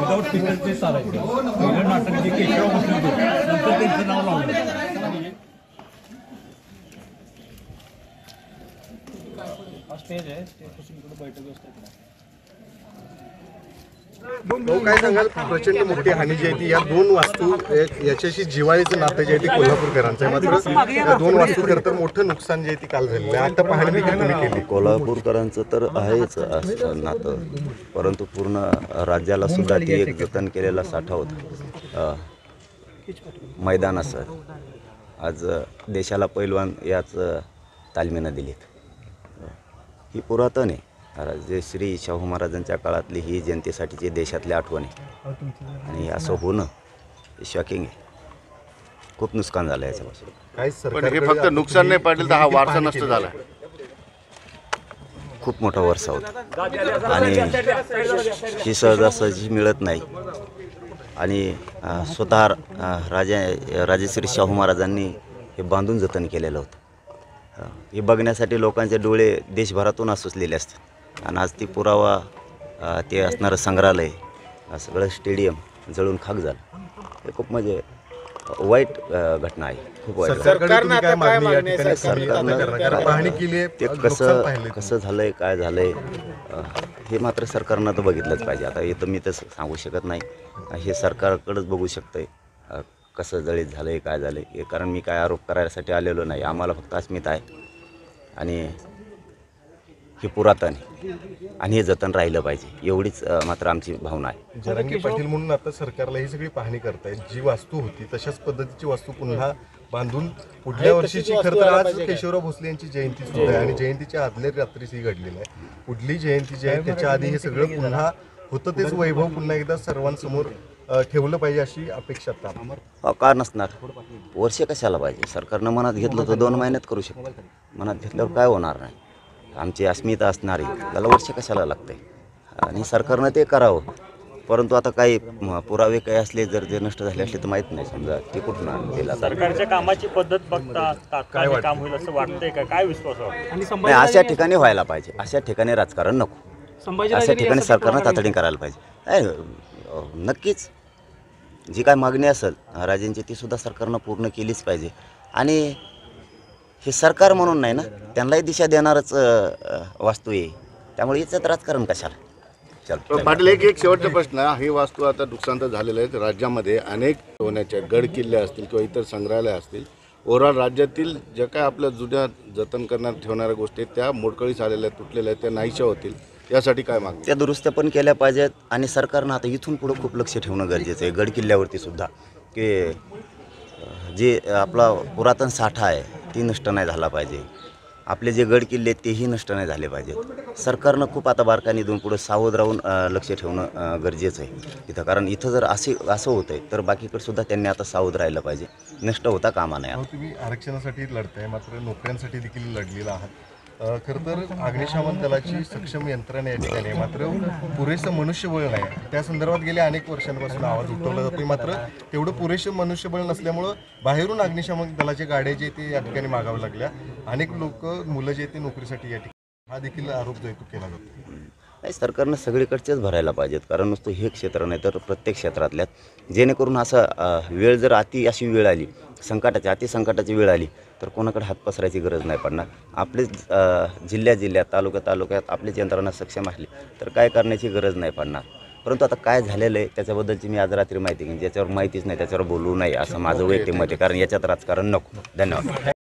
Without स्पीकरचे चालायचं नाटक जे केशव नंतर त्यांचं नाव लावलं स्टेज आहे स्टेजपासून इकडे बैठक असते. काय सांगाल, प्रचंड मोठी हानी जी आहे ती या दोन वास्तू याच्याशी जिव्हाळीचं नातं जे आहे ते कोल्हापूरकरांचं आहे. मात्र या दोन वास्तू खरं तर मोठं नुकसान जे आहे ती काल झालेलं आहे. आता पाहणी देखील तुम्ही केली. कोल्हापूरकरांचं तर आहेच नातं, परंतु पूर्ण राज्याला सुद्धा ती एक जतन केलेला साठा होता. मैदान असं आज देशाला पैलवान याच तालमीनं दिलीत. ही पुरातन आहे. जे श्री शाहू महाराजांच्या काळातली ही जनतेसाठीची देशातली आठवण आहे आणि असं होणं हे शॉकिंग आहे. खूप नुकसान झालं याच्यापासून. पण हे फक्त नुकसान नाही पाडलं तर हा वारसा नष्ट झाला. खूप मोठा वारसा होता आणि ही सहजासहजी मिळत नाही. आणि स्वतः राजश्री शाहू महाराजांनी हे बांधून जतन केलेलं होतं. हे बघण्यासाठी लोकांचे डोळे देशभरातून आसुसलेले असतात. आणि आज ती पुरावा ते असणारं संग्रहालय सगळं स्टेडियम जळून खाक झालं. हे खूप म्हणजे वाईट घटना आहे. खूप वाईट. सरकारनं ते कसं झालंय काय झालंय हे मात्र सरकारनं तर बघितलंच पाहिजे. आता इथं मी तर सांगू शकत नाही. हे सरकारकडेच बघू शकतंय कसं जळीत झालंय काय झालंय हे. कारण मी काय आरोप करायसाठी आलेलो नाही. आम्हाला फक्त अस्मिता आहे आणि हे पुरातन आहे आणि हे जतन राहिलं पाहिजे एवढीच मात्र आमची भावना आहे. जरांगे पाटील म्हणून आता सरकारला ही सगळी पाहणी करतायत. जी वास्तू होती तशाच पद्धतीची वास्तू पुन्हा बांधून पुढल्या वर्षीची खरं तर आज केशवराव भोसले यांची जयंती सुद्धा आहे आणि जयंतीच्या आदल्या रात्रीच ही घडलेली आहे. पुढली जयंती जी आहे त्याच्या आधी हे सगळं पुन्हा होतं तेच वैभव पुन्हा एकदा सर्वांसमोर ठेवलं पाहिजे अशी अपेक्षा. का नसणार? वर्ष कशाला पाहिजे? सरकारनं मनात घेतलं तर 2 महिन्यात करू शकतो. मनात घेतल्यावर काय होणार नाही. आमची अस्मिता असणारी त्याला वर्ष कशाला लागते आणि सरकारनं ते करावं. परंतु आता काही पुरावे काही असले जर ते नष्ट झाले असले तर माहीत नाही. समजा ते कुठून आणतील. सरकारच्या कामाची पद्धत बघता तात्काळ काम होईल असं वाटतंय का? काय विश्वास वाटतो? नाही, अशा ठिकाणी व्हायला पाहिजे. अशा ठिकाणी राजकारण नको. अशा ठिकाणी सरकारनं तातडीने करायला पाहिजे. नक्कीच जी काय मागणी असेल राजांची ती सुद्धा सरकारनं पूर्ण केलीच पाहिजे. आणि हे सरकार म्हणून नाही ना, त्यांनाही दिशा देणारच वास्तू आहे. त्यामुळे याच्यात राजकारण कशाला? पाटील एक शेवटचा प्रश्न. ही वास्तू आता नुकसान तर झालेलं आहे. राज्यामध्ये अनेक होण्याच्या गड किल्ले असतील किंवा इतर संग्रहालय असतील. ओव्हरऑल राज्यातील ज्या काय आपल्या जुन्या जतन करणार ठेवणाऱ्या गोष्टी त्या मोडकळीस आलेल्या तुटलेल्या आहेत त्या नाहीशा होतील. यासाठी काय मागणी? त्या दुरुस्त्या पण केल्या पाहिजेत आणि सरकारनं आता इथून पुढं खूप लक्ष ठेवणं गरजेचं आहे. गड किल्ल्यावरती सुद्धा की जे आपला पुरातन साठा आहे ती नष्ट नाही झाला पाहिजे. आपले जे गड किल्ले तेही नष्ट नाही झाले पाहिजेत. सरकारनं खूप आता बारकाईने इथून पुढं सावध राहून लक्ष ठेवणं गरजेचं आहे इथं. कारण इथं जर असं होतं आहे तर बाकीकडे सुद्धा त्यांनी आता सावध राहिलं पाहिजे. नष्ट होता कामा नये. तुम्ही आरक्षणासाठी लढताय मात्र नोकऱ्यांसाठी देखील लढलेला आहात. खरं तर अग्निशमन दलाची सक्षम यंत्रणा या ठिकाणी आहे मात्र पुरेसं मनुष्यबळ नाही. त्या संदर्भात गेल्या अनेक वर्षांपासून आवाज उठवला जातो मात्र तेवढं पुरेसं मनुष्यबळ नसल्यामुळं बाहेरून अग्निशमन दलाचे गाड्या जे ते या ठिकाणी मागावं लागल्या. अनेक लोक मुलं जे ते नोकरीसाठी या ठिकाणी हा देखील आरोप जो तो केला जातो. नाही, सरकारनं सगळीकडचेच भरायला पाहिजेत. कारण नुसतं हे क्षेत्र नाही तर प्रत्येक क्षेत्रातल्या जेणेकरून असं वेळ जर अशी वेळ आली अतिसंकटाची वेळ आली तर कोणाकडे हात पसरायची गरज नाही पडणार. आपलेच जिल्ह्यात तालुक्यात आपलीच यंत्रणा सक्षम असली तर काय करण्याची गरज नाही पडणार. परंतु आता काय झालेलं आहे त्याच्याबद्दलची मी आज रात्री माहिती घेईन. ज्याच्यावर माहितीच नाही त्याच्यावर बोलू नये असं माझं वैयक्तिक मत आहे. कारण याच्यात राजकारण नको. धन्यवाद.